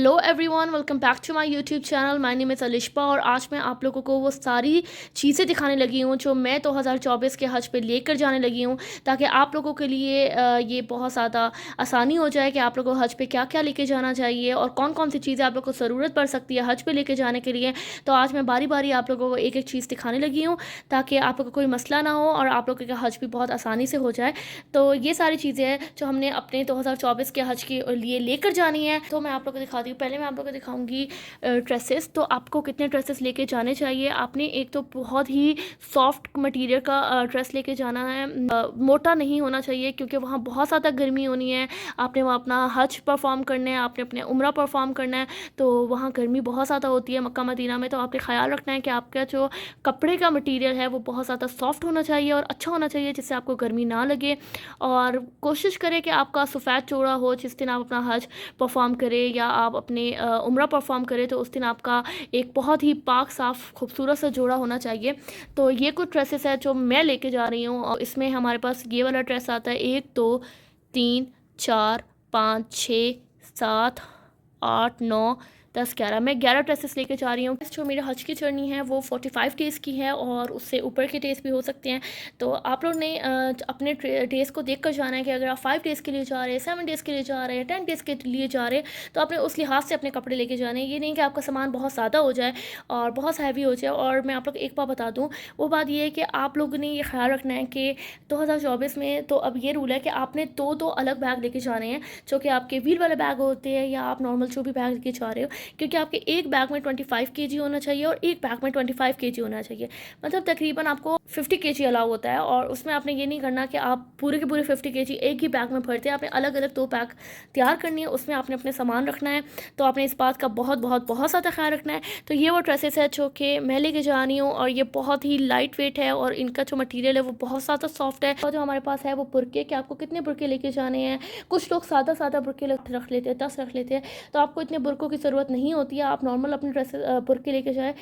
Hello everyone, welcome back to my YouTube channel. My name is Alisha और आज मैं आप लोगों को वो सारी चीज़ें दिखाने लगी हूँ जो मैं 2024 के हज पे लेकर जाने लगी हूँ, ताकि आप लोगों के लिए ये बहुत ज़्यादा आसानी हो जाए कि आप लोगों को हज पे क्या क्या लेके जाना चाहिए और कौन कौन सी चीज़ें आप लोगों को ज़रूरत पड़ सकती है हज पे लेके जाने के लिए। तो आज मैं बारी बारी आप लोगों को एक एक चीज़ दिखाने लगी हूँ ताकि आप लोगों को कोई मसला ना हो और आप लोगों का हज भी बहुत आसानी से हो जाए। तो ये सारी चीज़ें हैं जो हमने अपने 2024 के हज के लिए लेकर जानी है। तो मैं आप लोगों को दिखाती हूँ। पहले मैं आप लोगों को दिखाऊंगी ड्रेसेस। तो आपको कितने ड्रेसेस लेके जाने चाहिए। आपने एक तो बहुत ही सॉफ्ट मटेरियल का ड्रेस लेके जाना है। मोटा नहीं होना चाहिए क्योंकि वहाँ बहुत ज़्यादा गर्मी होनी है। आपने वहाँ अपना हज परफॉर्म करना है, आपने अपने उम्रा परफॉर्म करना है, तो वहाँ गर्मी बहुत ज़्यादा होती है मक्का मदीना में। तो आपने ख्याल रखना है कि आपका जो कपड़े का मटीरियल है वो बहुत ज़्यादा सॉफ्ट होना चाहिए और अच्छा होना चाहिए जिससे आपको गर्मी ना लगे। और कोशिश करें कि आपका सफ़ेद चूड़ा हो जिस दिन आप अपना हज परफॉर्म करें या आप अपने उम्रा परफॉर्म करें, तो उस दिन आपका एक बहुत ही पाक साफ़ खूबसूरत सा जोड़ा होना चाहिए। तो ये कुछ ड्रेसेस है जो मैं लेके जा रही हूँ और इसमें हमारे पास ये वाला ड्रेस आता है 1 2 3 4 5 6 7 8 9 10 11। मैं 11 ड्रेसेस लेके जा रही हूँ। जो मेरे हज की जर्नी है वो 45 डेज़ की है और उससे ऊपर के डेज़ भी हो सकते हैं। तो आप लोग ने अपने डेज़ को देख कर जाना है कि अगर आप 5 डेज़ के लिए जा रहे हैं, 7 डेज़ के लिए जा रहे हैं, 10 डेज़ के लिए जा रहे हैं, तो आपने उस लिहाज से अपने कपड़े लेके जाने हैं। ये नहीं कि आपका सामान बहुत ज़्यादा हो जाए और बहुत हैवी हो जाए। और मैं आप लोग एक बात बता दूँ, वो बात ये है कि आप लोगों ने ये ख्याल रखना है कि 2024 में तो अब ये रूल है कि आपने दो अलग बैग लेके जाने हैं, जो कि आपके व्हील वाले बैग होते हैं या आप नॉर्मल जो भी बैग लेके जा रहे हो, क्योंकि आपके एक बैग में 25 केजी होना चाहिए और एक बैग में 25 केजी होना चाहिए। मतलब तकरीबन आपको 50 केजी अलाउ होता है और उसमें आपने ये नहीं करना कि आप पूरे के पूरे 50 केजी एक ही बैग में भरते हैं। आपने अलग अलग 2 बैग तैयार करनी है, उसमें आपने अपने सामान रखना है। तो आपने इस बात का बहुत बहुत बहुत ज़्यादा ख्याल रखना है। तो ये वो ड्रेसेस है जो कि मैं लेके जा रही हूँ और ये बहुत ही लाइट वेट है और इनका जो मटीरियल है वो बहुत ज़्यादा सॉफ्ट है। और जो हमारे पास है वो बुरके, कि आपको कितने बुरके लेके जाने हैं। कुछ लोग सादा सादा बुरके रख लेते हैं, 10 रख लेते हैं, तो आपको इतने बुरकों की ज़रूरत नहीं होती है। आप नॉर्मल अपने ड्रेसेस बुरके लेके जाए,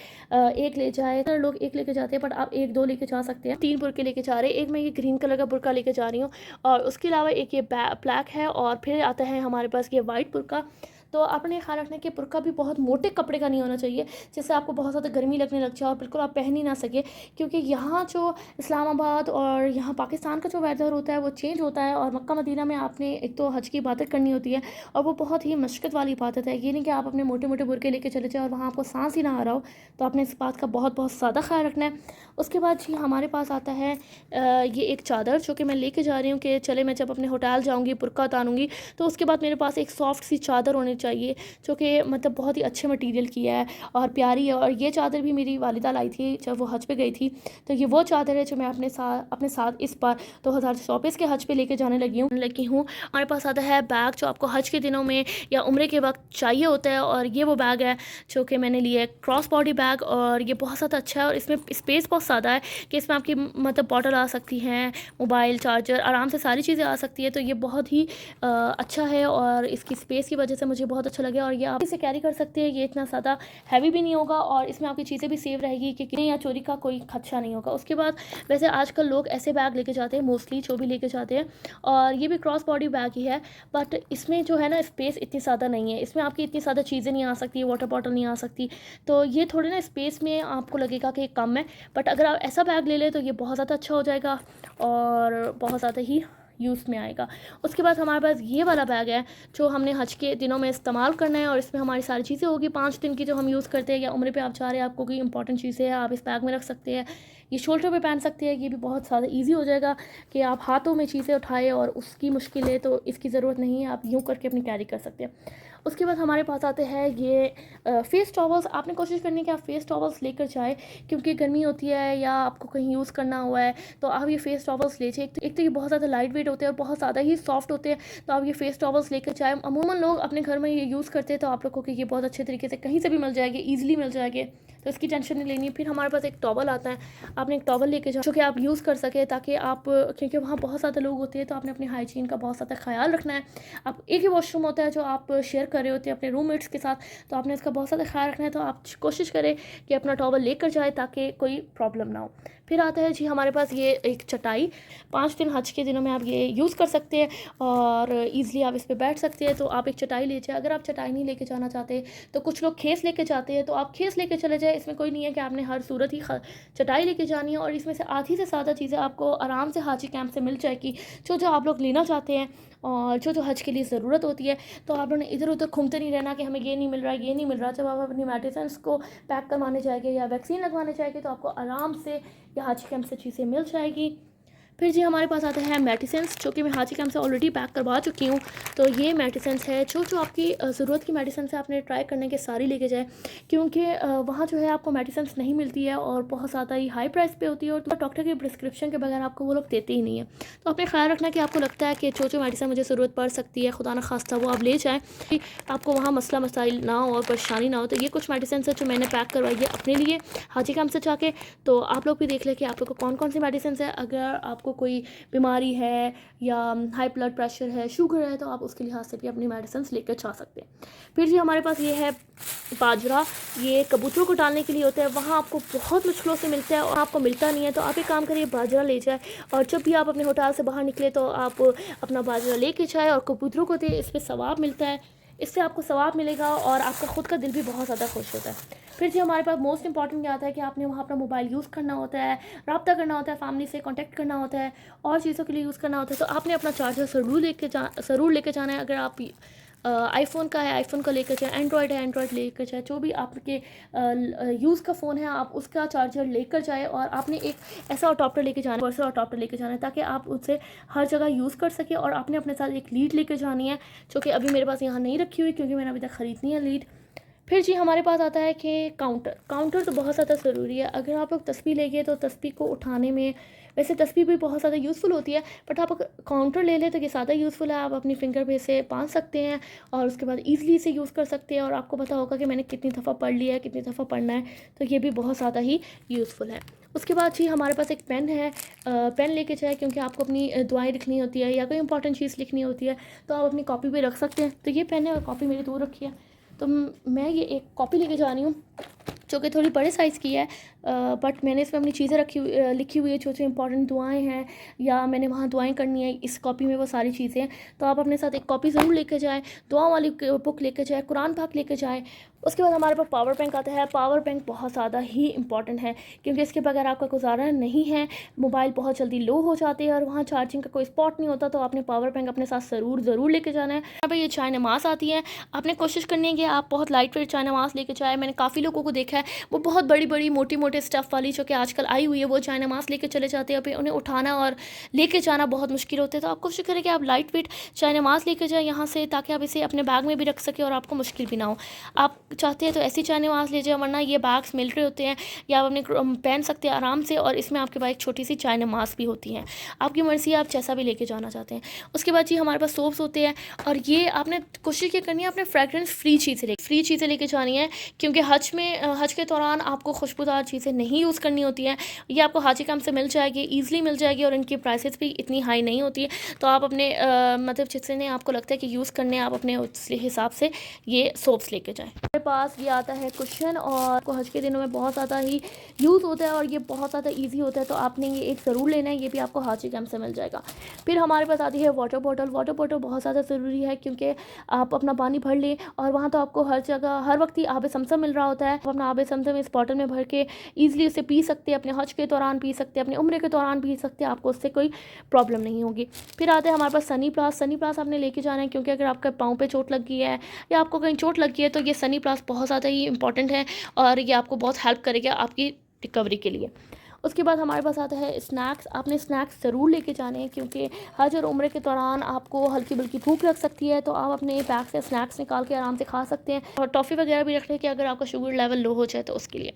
एक ले जाए। लोग एक लेके जाते हैं बट आप 1 2 लेके जा सकते हैं। 3 बुरके लेके जा रहे हैं। एक मैं ये ग्रीन कलर का बुरका लेके जा रही हूँ और उसके अलावा एक ये ब्लैक है और फिर आता है हमारे पास ये वाइट बुरका। तो आपने ख्याल रखना है कि बुरका भी बहुत मोटे कपड़े का नहीं होना चाहिए जिससे आपको बहुत ज़्यादा गर्मी लगने लग जाए और बिल्कुल आप पहन ही ना सके, क्योंकि यहाँ जो इस्लामाबाद और यहाँ पाकिस्तान का जो वेदर होता है वो चेंज होता है और मक्का मदीना में आपने एक तो हज की इबादत करनी होती है और वो बहुत ही मशक्क़त वाली इबादत है। ये नहीं कि आप अपने मोटे मोटे बुरके लेके चले जाए और वहाँ आपको सांस ही ना आ रहा हो। तो आपने इस बात का बहुत बहुत ज़्यादा ख्याल रखना है। उसके बाद जी हमारे पास आता है ये एक चादर जो कि मैं लेके जा रही हूँ कि चले मैं जब अपने होटल जाऊँगी बुरका उतारूँगी तो उसके बाद मेरे पास एक सॉफ्ट सी चादर होनी चाहिए जो कि मतलब बहुत ही अच्छे मटेरियल की है और प्यारी है। और ये चादर भी मेरी वालिदा लाई थी जब वो हज पे गई थी। तो ये वो चादर है जो मैं अपने साथ इस बार 2024 के हज पे लेके जाने लगी हूँ। हमारे पास आता है बैग जो आपको हज के दिनों में या उम्रे के वक्त चाहिए होता है और ये वो बैग है जो कि मैंने लिया है, क्रॉस बॉडी बैग। और ये बहुत ज़्यादा अच्छा है और इसमें स्पेस बहुत ज़्यादा है कि इसमें आपकी मतलब बॉटल आ सकती हैं, मोबाइल चार्जर, आराम से सारी चीज़ें आ सकती है। तो ये बहुत ही अच्छा है और इसकी स्पेस की वजह से मुझे बहुत अच्छा लगे और ये आप इसे कैरी कर सकते हैं। ये इतना ज़्यादा हैवी भी नहीं होगा और इसमें आपकी चीज़ें भी सेव रहेगी कि गिरने या चोरी का कोई खदशा नहीं होगा। उसके बाद वैसे आजकल लोग ऐसे बैग लेके जाते हैं, मोस्टली जो भी लेके जाते हैं, और ये भी क्रॉस बॉडी बैग ही है बट इसमें जो है ना स्पेस इतनी ज़्यादा नहीं है। इसमें आपकी इतनी ज़्यादा चीज़ें नहीं आ सकती, वाटर बॉटल नहीं आ सकती, तो ये थोड़े ना स्पेस में आपको लगेगा कि कम है। बट अगर आप ऐसा बैग ले लें तो ये बहुत ज़्यादा अच्छा हो जाएगा और बहुत ज़्यादा ही यूज़ में आएगा। उसके बाद हमारे पास ये वाला बैग है जो हमने हज के दिनों में इस्तेमाल करना है और इसमें हमारी सारी चीज़ें होगी 5 दिन की जो हम यूज़ करते हैं या उम्रे पे आप जा रहे हैं, आपको कोई इंपॉर्टेंट चीज़ें हैं आप इस बैग में रख सकते हैं। ये शोल्डर पे पहन सकते हैं। ये भी बहुत ज़्यादा ईजी हो जाएगा कि आप हाथों में चीज़ें उठाए और उसकी मुश्किल है तो इसकी ज़रूरत नहीं है, आप यूँ करके अपनी कैरी कर सकते हैं। उसके बाद हमारे पास आते हैं ये फ़ेस टॉवल्स। आपने कोशिश करनी है कि आप फ़ेस टॉवल्स लेकर जाएँ क्योंकि गर्मी होती है या आपको कहीं यूज़ करना हुआ है तो आप ये फ़ेस टॉवल्स ले जाइए। एक तो ये बहुत ज़्यादा लाइट वेट होते हैं और बहुत ज़्यादा ही सॉफ्ट होते हैं, तो आप ये फ़ेस टॉवल्स लेकर जाएँ। अमूमन लोग अपने घर में ये यूज़ करते हैं तो आप लोगों को ये बहुत अच्छे तरीके से कहीं से भी मिल जाएंगे, ईज़िली मिल जाएंगे। तो इसकी टेंशन नहीं लेनी है। फिर हमारे पास एक टॉवल आता है, आपने एक टॉवल लेके जाओ जो कि आप यूज़ कर सके, ताकि आप, क्योंकि वहाँ बहुत ज़्यादा लोग होते हैं तो आपने अपनी हाइजीन का बहुत ज़्यादा ख्याल रखना है। आप एक ही वॉशरूम होता है जो आप शेयर कर रहे होते हैं अपने रूममेट्स के साथ, तो आपने इसका बहुत ज़्यादा ख्याल रखना है। तो आप कोशिश करें कि अपना टॉवल लेकर जाए ताकि कोई प्रॉब्लम ना हो। फिर आता है जी हमारे पास ये एक चटाई, 5 दिन हज के दिनों में आप ये यूज़ कर सकते हैं और ईज़िली आप इस पे बैठ सकते हैं। तो आप एक चटाई ले जाए। अगर आप चटाई नहीं लेके जाना चाहते तो कुछ लोग खेस लेके जाते हैं, तो आप खेस लेके चले जाए। इसमें कोई नहीं है कि आपने हर सूरत ही चटाई लेके जानी है, और इसमें से आधी से ज़्यादा चीज़ें आपको आराम से हाजी कैंप से मिल जाएगी, जो जो आप लोग लेना चाहते हैं और जो जो हज के लिए ज़रूरत होती है। तो आप लोगों ने इधर उधर घूमते नहीं रहना कि हमें ये नहीं मिल रहा है, ये नहीं मिल रहा। जब आप अपनी मेडिसिन को पैक करवाने जाएंगे या वैक्सीन लगवाने जाएंगे तो आपको आराम से या हाजी कैंप से चीज़ें मिल जाएगी। फिर जी हमारे पास आता है मेडिसिन्स, जो कि मैं हाजी कैंप से ऑलरेडी पैक करवा चुकी हूँ। तो ये मेडिसिन्स है जो जो आपकी ज़रूरत की मेडिसिन है, आपने ट्राई करने के सारी लेके जाए, क्योंकि वहाँ जो है आपको मेडिसिन्स नहीं मिलती है और बहुत ज़्यादा ही हाई प्राइस पे होती है, और तो डॉक्टर के प्रिस्क्रिप्शन के बगैर आपको वो लोग देते ही नहीं है। तो अपने ख्याल रखना कि आपको लगता है कि जो जो मेडिसिन मुझे ज़रूरत पड़ सकती है, खुदा न खास्ता वो आप ले जाएँ, आपको वहाँ मसला मसाइल ना हो और परेशानी ना हो। तो ये कुछ मेडिसिन है जो मैंने पैक करवाई है अपने लिए हाजी कैंप से जाके। तो आप लोग भी देख लें कि आप लोग को कौन कौन सी मेडिसिन है। अगर आपको कोई बीमारी है या हाई ब्लड प्रेशर है, शुगर है, तो आप उसके लिहाज से भी अपनी मेडिसिन लेकर जा सकते हैं। फिर जी हमारे पास ये है बाजरा, ये कबूतरों को डालने के लिए होता है। वहाँ आपको बहुत मुश्किलों से मिलता है और आपको मिलता नहीं है, तो आप एक काम करिए, बाजरा ले जाए, और जब भी आप अपने होटल से बाहर निकले तो आप अपना बाजरा लेके जाए और कबूतरों को दे। इस पर सवाब मिलता है, इससे आपको सवाब मिलेगा और आपका ख़ुद का दिल भी बहुत ज़्यादा खुश होता है। फिर जी हमारे पास मोस्ट इंपॉर्टेंट क्या आता है कि आपने वहाँ अपना मोबाइल यूज़ करना होता है, रब्ता करना होता है, फैमिली से कांटेक्ट करना होता है, और चीज़ों के लिए यूज़ करना होता है। तो आपने अपना चार्जर ज़रूर लेके जाना है। अगर आप आईफ़ोन का है, आईफ़ोन का लेकर जाए, एंड्रॉयड है, एंड्रॉयड लेकर जाए, जो भी आपके यूज़ का फ़ोन है आप उसका चार्जर लेकर जाए। और आपने एक ऐसा अडॉप्टर लेके जाना है, पर्सनल अडॉप्टर लेके जाना है, ताकि आप उससे हर जगह यूज़ कर सकें। और आपने अपने साथ एक लीड लेकर जानी है, जो कि अभी मेरे पास यहाँ नहीं रखी हुई क्योंकि मैंने अभी तक ख़रीदनी है लीड। फिर जी हमारे पास आता है कि काउंटर तो बहुत ज़्यादा ज़रूरी है। अगर आप लोग तस्बीह लेंगे तो तस्बीह को उठाने में, वैसे तस्बीह भी बहुत ज़्यादा यूज़फुल होती है, बट आप काउंटर ले लें तो ये ज़्यादा यूज़फुल है। आप अपनी फिंगर पे से बांध सकते हैं और उसके बाद ईज़िली से यूज़ कर सकते हैं, और आपको पता होगा कि मैंने कितनी दफ़ा पढ़ लिया है, कितनी दफ़ा पढ़ना है। तो ये भी बहुत ज़्यादा ही यूज़फुल है। उसके बाद जी हमारे पास एक पेन है, पेन लेके जाए, क्योंकि आपको अपनी दुआएं लिखनी होती है या कोई इंपॉर्टेंट चीज़ लिखनी होती है, तो आप अपनी कॉपी पे रख सकते हैं। तो ये पेन है और कॉपी मेरी दूर रखी है, तो मैं ये एक कॉपी लेके जा रही हूँ जो कि थोड़ी बड़े साइज़ की है, बट मैंने इसमें अपनी चीज़ें लिखी हुई है, जो जो इंपॉर्टेंट दुआएं हैं या मैंने वहाँ दुआएं करनी है, इस कॉपी में वो सारी चीज़ें हैं। तो आप अपने साथ एक कॉपी ज़रूर लेके जाएँ, दुआ वाली बुक लेके जाए, कुरान पाक लेके जाए। उसके बाद हमारे पास पावर बैंक आता है। पावर बैंक बहुत ज़्यादा ही इंपॉर्टेंट है, क्योंकि इसके बगैर आपका गुजारा नहीं है। मोबाइल बहुत जल्दी लो हो जाते हैं और वहाँ चार्जिंग का कोई स्पॉट नहीं होता, तो आपने पावर बैंक अपने साथ ज़रूर लेके जाना है। यहाँ पर ये चाय नमाज़ आती है, आपने कोशिश करनी है कि आप बहुत लाइट वेट चाय नमाज़ लेके जाए। मैंने काफ़ी लोगों को देखा है वो बहुत बड़ी मोटे स्टफ़ वाली जो कि आजकल आई हुई है, वो चाय नमाज़ लेके चले जाते हैं, फिर उन्हें उठाना और लेके जाना बहुत मुश्किल होता है। तो आप कोशिश करें कि आप लाइट वेट चाय नमाज़ लेके जाएँ यहाँ से, ताकि आप इसे अपने बैग में भी रख सकें और आपको मुश्किल भी ना हो। आप चाहते हैं तो ऐसी चाय नमाज़ ले जाए, वरना ये बैग्स मिल रहे होते हैं या आप अपने पहन सकते हैं आराम से, और इसमें आपके पास एक छोटी सी चाय नमाज़ भी होती है। आपकी मर्ज़ी है, आप जैसा भी लेके जाना चाहते हैं। उसके बाद जी हमारे पास सोप्स होते हैं, और ये आपने कोशिश ये करनी है अपने फ्रेगरेंस फ्री चीज़ें लेके जानी है, क्योंकि हज के दौरान आपको खुशबूदार चीज़ें नहीं यूज़ करनी होती हैं। ये आपको हाजी कैंप से मिल जाएगी, ईज़िली मिल जाएगी, और इनकी प्राइसेस भी इतनी हाई नहीं होती है। तो आप अपने मतलब जितने आपको लगता है कि यूज़ करने, आप अपने उस हिसाब से ये सोप्स लेके जाएँ। मेरे पास ये आता है कुशन, और आपको हज के दिनों में बहुत ज़्यादा ही यूज़ होता है और ये बहुत ज़्यादा ईजी होता है, तो आपने ये एक ज़रूर लेना है। ये भी आपको हाजी कैंप से मिल जाएगा। फिर हमारे पास आती है वाटर बॉटल बहुत ज़्यादा ज़रूरी है, क्योंकि आप अपना पानी भर लें, और वहाँ तो आपको हर जगह हर वक्त ही आब समसम मिल रहा होता है। आप अपना आब समसम इस बॉटल में भर के ईज़िली उसे पी सकते हैं, अपने हज के दौरान पी सकते हैं, अपने उम्र के दौरान पी सकते हैं, आपको उससे कोई प्रॉब्लम नहीं होगी। फिर आते हैं हमारे पास सनी प्लास आपने लेके जाना है, क्योंकि अगर आपके पाँव पे चोट लगी है या आपको कहीं चोट लगी है, तो ये सनी प्लास बहुत ज़्यादा ही इंपॉर्टेंट है और ये आपको बहुत हेल्प करेगा आपकी रिकवरी के लिए। उसके बाद हमारे पास आता है स्नैक्स। आपने स्नैक्स ज़रूर लेके जाने हैं क्योंकि हज और उम्रे के दौरान आपको हल्की बुल्की भूख लग सकती है, तो आप अपने बैग से स्नैक्स निकाल के आराम से खा सकते हैं। और टॉफ़ी वगैरह भी रख लें कि अगर आपका शुगर लेवल लो हो जाए तो उसके लिए।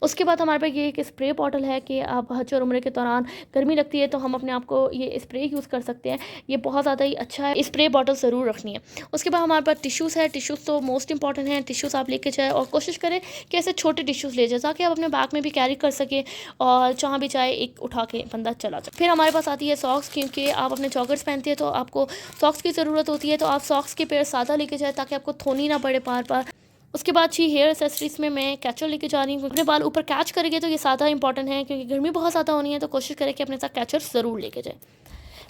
उसके बाद हमारे पास ये एक स्प्रे बॉटल है कि आप हज और उम्रे के दौरान गर्मी लगती है तो हम अपने आप को ये स्प्रे यूज़ कर सकते हैं। ये बहुत ज़्यादा ही अच्छा है, स्प्रे बॉटल ज़रूर रखनी है। उसके बाद हमारे पास टिश्यूज़ है। टिश्यूज़ तो मोस्ट इंपॉर्टेंट है, टिश्यूज़ आप लेके जाए और कोशिश करें कि ऐसे छोटे टिश्यूज़ ले जाए ताकि आप अपने बैग में भी कैरी कर सकें और जहाँ भी चाहे एक उठा के बंदा चला जाए। फिर हमारे पास आती है सॉक्स, क्योंकि आप अपने जॉगर्स पहनते हैं तो आपको सॉक्स की ज़रूरत होती है, तो आप सॉक्स के पेयर सादा लेके जाए ताकि आपको धोनी ना पड़े बार बार। उसके बाद जी हेयर एक्सेसरीज में मैं कैचर लेके जा रही हूँ। अपने बाल ऊपर कैच करेंगे तो ये ज़्यादा इंपॉर्टेंट है क्योंकि गर्मी बहुत ज़्यादा होनी है, तो कोशिश करें कि अपने साथ कैचर ज़रूर लेके जाए।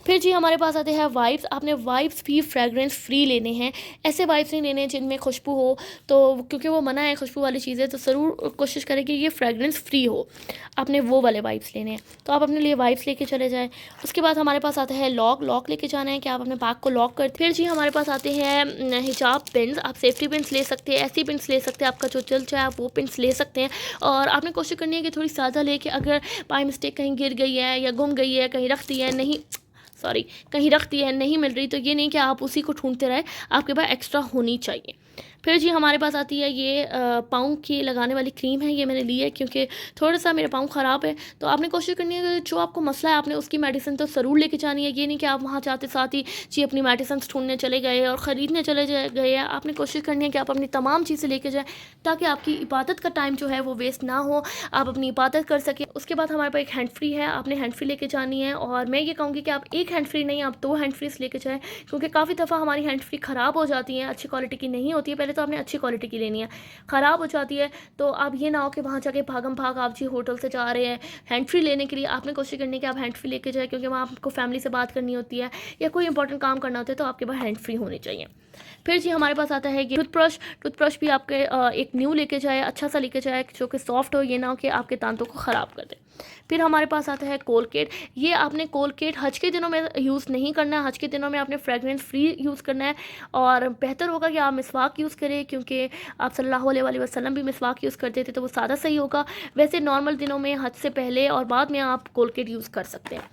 फिर जी हमारे पास आते हैं वाइप्स। आपने वाइप्स भी फ्रेगरेंस फ्री लेने हैं। ऐसे वाइप्स नहीं लेने जिनमें खुशबू हो, तो क्योंकि वो मना है खुशबू वाली चीज़ें, तो ज़रूर कोशिश करें कि ये फ्रेगरेंस फ्री हो। आपने वो वाले वाइप्स लेने हैं, तो आप अपने लिए वाइप्स लेके चले जाएँ। उसके बाद हमारे पास आता है लॉक लेके जाना है कि आप अपने बैग को लॉक कर। फिर जी हमारे पास आते हैं हिजाब पिन्स। आप सेफ्टी पिन्स ले सकते हैं, ऐसी पिन्स ले सकते हैं, आपका जो चल चाहे आप वो पिन्स ले सकते हैं। और आपने कोशिश करनी है कि थोड़ी ज़्यादा लेके, अगर बाय मिस्टेक कहीं गिर गई है या गुम गई है, कहीं रख दी है, नहीं सॉरी कहीं रख दी है नहीं मिल रही, तो ये नहीं कि आप उसी को ढूंढते रहे, आपके पास एक्स्ट्रा होनी चाहिए। फिर जी हमारे पास आती है ये पाँव की लगाने वाली क्रीम है। ये मैंने ली है क्योंकि थोड़ा सा मेरे पाँव ख़राब है, तो आपने कोशिश करनी है कि जो आपको मसला है आपने उसकी मेडिसिन तो ज़रूर लेके जानी है। ये नहीं कि आप वहाँ जाते साथ ही जी अपनी मेडिसिन ढूंढने चले गए और ख़रीदने चले गए हैं। आपने कोशिश करनी है कि आप अपनी तमाम चीज़ें लेके जाएँ ताकि आपकी इबादत का टाइम जो है वो वेस्ट ना हो, आप अपनी इबादत कर सकें। उसके बाद हमारे पास एक हैंड फ्री है। आपने हैंड फ्री लेके जानी है, और मैं ये कहूँगी कि आप एक हैंड फ्री नहीं, आप 2 हैंड फ्रीज लेके जाएँ क्योंकि काफ़ी दफ़ा हमारी हैंड फ्री ख़राब हो जाती हैं, अच्छी क्वालिटी की नहीं होती है। पहले तो आपने अच्छी क्वालिटी की लेनी है, ख़राब हो जाती है तो अब ये ना हो कि वहाँ जाके भागम भाग आप जी होटल से जा रहे हैं हैंड फ्री लेने के लिए। आपने कोशिश करनी है कि आप हैंड फ्री लेके जाए क्योंकि वहाँ आपको फैमिली से बात करनी होती है या कोई इंपॉर्टेंट काम करना होता है, तो आपके पास हैंड फ्री होनी चाहिए। फिर जी हमारे पास आता है ये टूथब्रश भी आपके एक न्यू लेके जाए, अच्छा सा लेके जाए जो कि सॉफ्ट हो, ये ना हो कि आपके दांतों को ख़राब कर दे। फिर हमारे पास आता है कोलगेट। ये आपने कोलगेट हज के दिनों में यूज़ नहीं करना है, हज के दिनों में आपने फ्रेगरेंस फ्री यूज़ करना है। और बेहतर होगा कि आप मिसवाक यूज़ करें क्योंकि आप सल्लल्लाहु अलैहि वसल्लम भी मिसवाक यूज़ करते थे, तो वो ज़्यादा सही होगा। वैसे नॉर्मल दिनों में हज से पहले और बाद में आप कोलगेट यूज़ कर सकते हैं।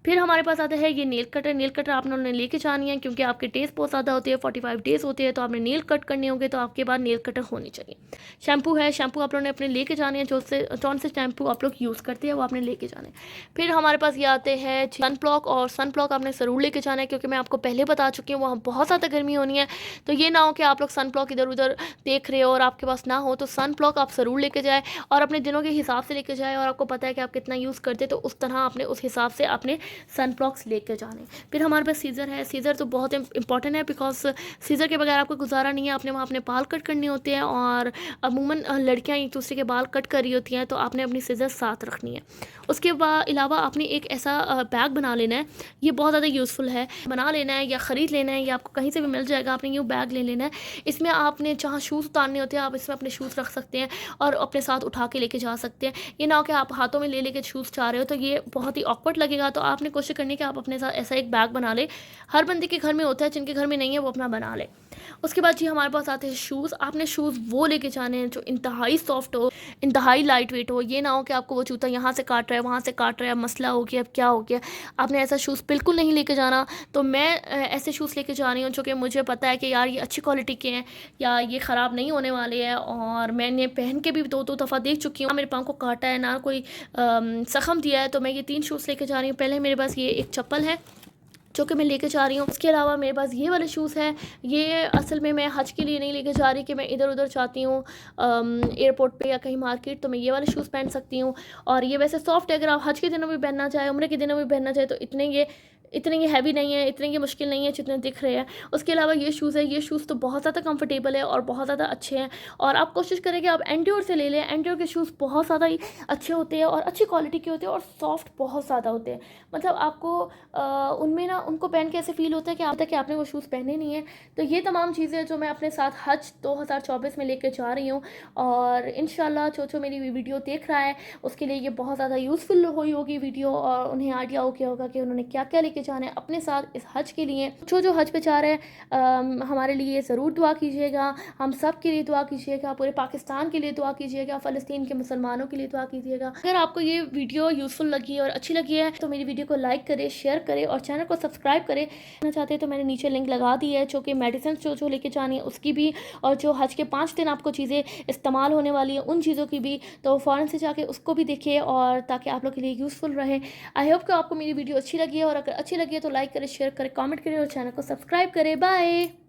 फिर हमारे पास आता है ये नेल कटर। नेल कटर आपने लेके जानी है क्योंकि आपके डेज बहुत ज़्यादा होते हैं, 45 डेज़ होते हैं, तो आपने नेल कट करने होंगे, तो आपके पास नेल कटर होनी चाहिए। शैम्पू है, शैम्पू आप लोगों ने अपने लेके जाने हैं, जौन से शैम्पू आप लोग यूज़ करते हैं वो आपने लेके जाने हैं। फिर हमारे पास ये आते हैं सन ब्लॉक, और सन ब्लॉक आपने ज़रूर लेके जाना है क्योंकि मैं आपको पहले बता चुकी हूँ वहाँ बहुत ज़्यादा गर्मी होनी है, तो ये ना हो कि आप लोग सन ब्लॉक इधर उधर देख रहे हो और आपके पास ना हो, तो सन ब्लॉक आप ज़रूर लेके जाए और अपने दिनों के हिसाब से लेके जाए, और आपको पता है कि आप कितना यूज़ करते, तो उस तरह आपने उस हिसाब से अपने सन ब्लॉक्स लेके जाने। फिर हमारे पास सीज़र है। सीज़र तो बहुत इंपॉर्टेंट है बिकॉज सीज़र के बगैर आपको गुजारा नहीं है। आपने वहाँ अपने बाल कट करने होते हैं और अमूमन लड़कियाँ एक दूसरे के बाल कट कर रही होती हैं, तो आपने अपनी सीज़र साथ रखनी है। उसके अलावा आपने एक ऐसा बैग बना लेना है, ये बहुत ज़्यादा यूज़फुल है, बना लेना है या ख़रीद लेना है या आपको कहीं से भी मिल जाएगा। आपने ये बैग ले लेना है, इसमें आपने जहाँ शूज़ उतारने होते हैं आप इसमें अपने शूज़ रख सकते हैं और अपने साथ उठा के लेके जा सकते हैं। ये ना हो कि आप हाथों में ले लेके शूज़ जा रहे हो, तो ये बहुत ही ऑकवर्ड लगेगा। तो आपने कोशिश करनी है कि आप अपने साथ ऐसा एक बैग बना ले। हर बंदे के घर में होता है, जिनके घर में नहीं है वो अपना बना ले। उसके बाद जी हमारे पास आते हैं शूज़। आपने शूज़ वो लेके जाने हैं जो इंतहाई सॉफ्ट हो, इंतहाई लाइट वेट हो। ये ना हो कि आपको वो जूता यहाँ से काट रहा है, वहाँ से काट रहा है, मसला हो गया, अब क्या हो गया। आपने ऐसा शूज़ बिल्कुल नहीं लेके जाना। तो मैं ऐसे शूज़ लेके जा रही हूँ जो कि मुझे पता है कि यार ये अच्छी क्वालिटी के हैं या ये ख़राब नहीं होने वाले हैं, और मैंने पहन के भी दो दफ़ा देख चुकी हूँ, मेरे पाँव को काटा है ना कोई ज़ख़म दिया है। तो मैं ये 3 शूज़ लेके जा रही हूँ। पहले मेरे पास ये एक चप्पल है जो कि मैं लेके जा रही हूँ। उसके अलावा मेरे पास ये वाले शूज़ हैं। ये असल में मैं हज के लिए नहीं लेके जा रही कि मैं इधर उधर जाती हूँ एयरपोर्ट पे या कहीं मार्केट, तो मैं ये वाले शूज़ पहन सकती हूँ। और ये वैसे सॉफ्ट है, अगर आप हज के दिनों में पहनना चाहे, उम्र के दिनों में पहनना चाहे, तो इतने ये हैवी नहीं है, इतने ये मुश्किल नहीं है जितने दिख रहे हैं। उसके अलावा ये शूज़ है, ये शूज़ तो बहुत ज़्यादा कंफर्टेबल है और बहुत ज़्यादा अच्छे हैं। और आप कोशिश करें कि आप एंड्योर से ले लें। एंड्योर के शूज़ बहुत ज़्यादा ही अच्छे होते हैं और अच्छी क्वालिटी के होते हैं और सॉफ्ट बहुत ज़्यादा होते हैं। मतलब आपको उनमें ना उनको पहन के ऐसे फ़ील होता है कि आपने वो शूज़ पहने नहीं है। तो ये तमाम चीज़ें जो मैं अपने साथ हज 2024 में लेके जा रही हूँ, और इंशाल्लाह जो मेरी वीडियो देख रहा है उसके लिए ये बहुत ज़्यादा यूज़फुल हुई होगी वीडियो, और उन्हें आइडिया हो गया होगा कि उन्होंने क्या क्या लेके लेके जाना है अपने साथ इस हज के लिए। जो हज पे जा रहे हैं हमारे लिए ज़रूर दुआ कीजिएगा, हम सब के लिए दुआ कीजिएगा, पूरे पाकिस्तान के लिए दुआ कीजिएगा, फ़लस्तीन के मुसलमानों के लिए दुआ कीजिएगा। अगर आपको ये वीडियो यूज़फुल लगी है और अच्छी लगी है तो मेरी वीडियो को लाइक करें, शेयर करें और चैनल को सब्सक्राइब करें। करना चाहते हैं तो मैंने नीचे लिंक लगा दी है, जो कि मेडिसिन जो लेके जानी है उसकी भी, और जो हज के 5 दिन आपको चीज़ें इस्तेमाल होने वाली हैं उन चीज़ों की भी, तो फ़ौरन से जाके उसको भी देखिए और ताकि आप लोग के लिए यूज़फुल रहे। आई होप कि आपको मेरी वीडियो अच्छी लगी है, और अगर अच्छी लगी है तो लाइक करें, शेयर करें, कमेंट करें और चैनल को सब्सक्राइब करें। बाय।